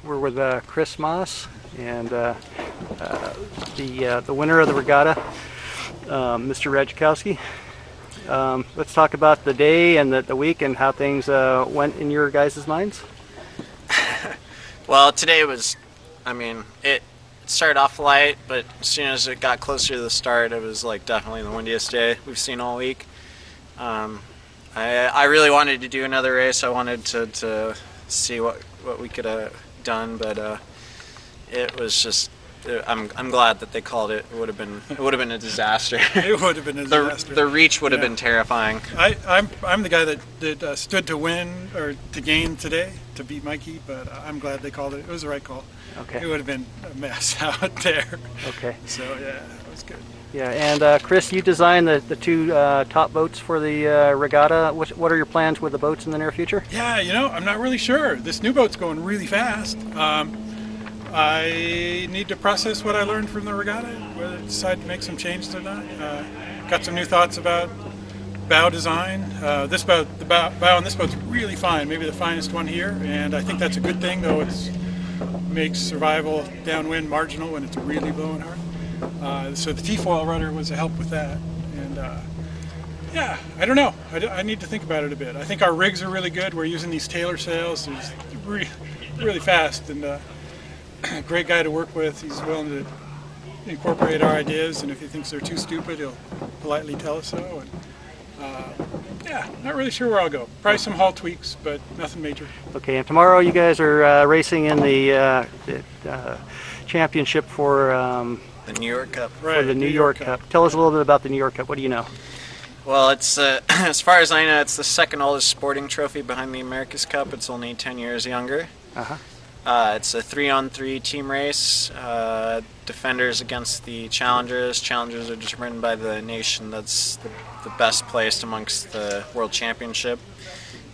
We're with Chris Maas and the winner of the regatta, Mr. Radziejowski. Let's talk about the day and the week and how things went in your guys' minds. Well, today was, it started off light, but as soon as it got closer to the start, it was like definitely the windiest day we've seen all week. I really wanted to do another race. I wanted to see what we could have done, but it was just. I'm glad that they called it. It would have been a disaster. It would have been a disaster. The reach would have been terrifying. I'm the guy that stood to win or to gain today to beat Mikey, but I'm glad they called it. It was the right call. Okay. It would have been a mess out there. Okay. So yeah, it was good. Yeah, and Chris, you designed the two top boats for the regatta. What are your plans with the boats in the near future? Yeah, I'm not really sure. This new boat's going really fast. I need to process what I learned from the regatta, whether I decide to make some changes or not. Got some new thoughts about bow design. The bow on this boat's really fine, maybe the finest one here, and I think that's a good thing, though it makes survival downwind marginal when it's really blowing hard. So the T-foil rudder was a help with that, and yeah, I don't know. I need to think about it a bit. I think our rigs are really good. We're using these Taylor sails. It's really fast, and great guy to work with. He's willing to incorporate our ideas, and if he thinks they're too stupid, he'll politely tell us so. And yeah, not really sure where I'll go. Probably some hull tweaks, but nothing major. Okay, and tomorrow you guys are racing in the championship for the New York Cup. Right, for the New York Cup. Tell us a little bit about the New York Cup. What do you know? Well, it's as far as I know, it's the second oldest sporting trophy behind the America's Cup. It's only 10 years younger. It's a 3-on-3 team race. Defenders against the challengers. Challengers are determined by the nation that's the best placed amongst the World Championship,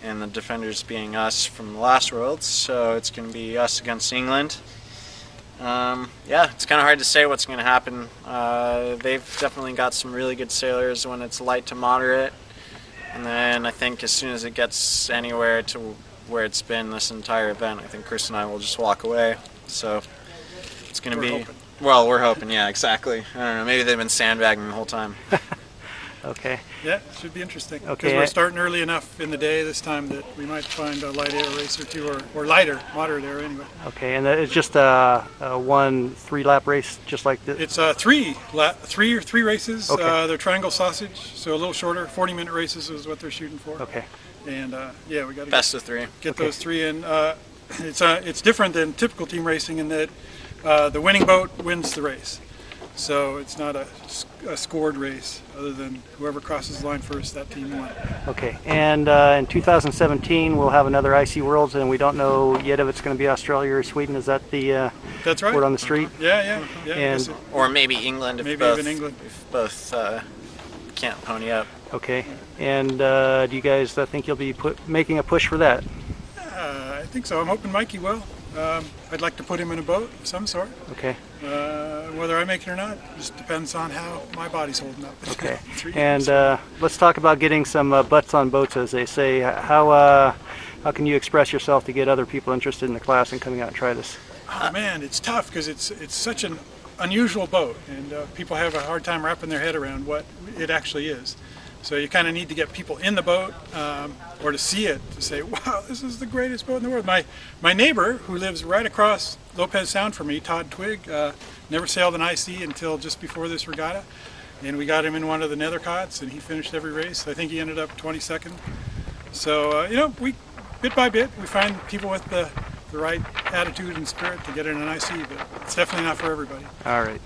and the defenders being us from the last Worlds. So it's going to be us against England. Yeah, it's kind of hard to say what's going to happen. They've definitely got some really good sailors when it's light to moderate, and then I think as soon as it gets anywhere to where it's been this entire event, I think Chris and I will just walk away. So it's going to be hoping. Well, we're hoping, yeah, exactly. I don't know, maybe they've been sandbagging the whole time. Okay. Yeah, should be interesting. Okay. Because we're starting early enough in the day this time that we might find a light air race or two, or lighter, moderate air anyway. Okay, and it's just a 1 3-lap race, just like this? It's three races. Okay. They're triangle sausage, so a little shorter. 40-minute races is what they're shooting for. Okay. And yeah, we got to Best of three. Get those three in. It's different than typical team racing in that the winning boat wins the race. So it's not a scored race, other than whoever crosses the line first, that team won. Okay, and in 2017 we'll have another IC Worlds, and we don't know yet if it's going to be Australia or Sweden. Is that the That's right. word on the street? Yeah. And or maybe England if maybe both, even England. if both can't pony up. Okay, and do you guys think you'll be making a push for that? I think so. I'm hoping Mikey will. I'd like to put him in a boat of some sort. Okay. Whether I make it or not just depends on how my body's holding up. Okay. And let's talk about getting some butts on boats, as they say. How can you express yourself to get other people interested in the class and coming out and try this? Oh man, it's tough because it's such an unusual boat, and people have a hard time wrapping their head around what it actually is. So you kind of need to get people in the boat or to see it to say, wow, this is the greatest boat in the world. My neighbor, who lives right across Lopez Sound from me, Todd Twigg, never sailed an IC until just before this regatta. And we got him in one of the Nethercots, and he finished every race. I think he ended up 22nd. So, we bit by bit, we find people with the right attitude and spirit to get in an IC, but it's definitely not for everybody. All right.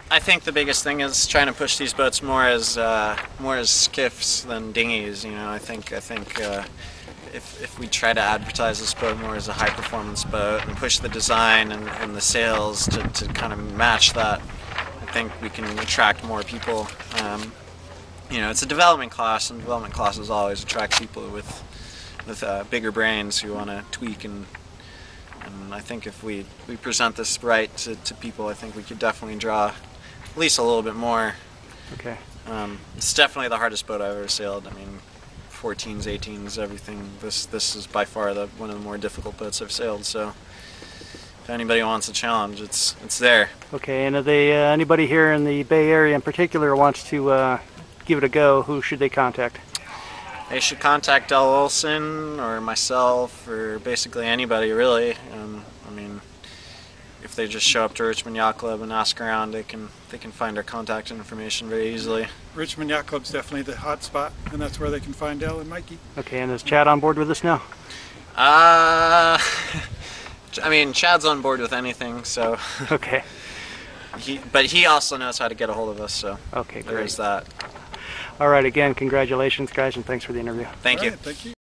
I think the biggest thing is trying to push these boats more as skiffs than dinghies. I think if we try to advertise this boat more as a high performance boat and push the design and the sails to kind of match that, I think we can attract more people. It's a development class, and development classes always attract people with bigger brains who want to tweak and I think if we present this right to people, I think we could definitely draw at least a little bit more. Okay. It's definitely the hardest boat I've ever sailed. 14s, 18s, everything. This is by far one of the more difficult boats I've sailed. So if anybody wants a challenge, it's there. Okay, and are they anybody here in the Bay Area in particular wants to give it a go? Who should they contact? They should contact Del Olson or myself or basically anybody really. I mean, if they just show up to Richmond Yacht Club and ask around, they can find our contact information very easily. Richmond Yacht Club's definitely the hot spot, and that's where they can find Del and Mikey. Okay, and is Chad on board with this now? I mean, Chad's on board with anything, so. Okay. But he also knows how to get a hold of us, so. Okay, great. There is that. All right, again, congratulations, guys, and thanks for the interview. Thank you. Thank you.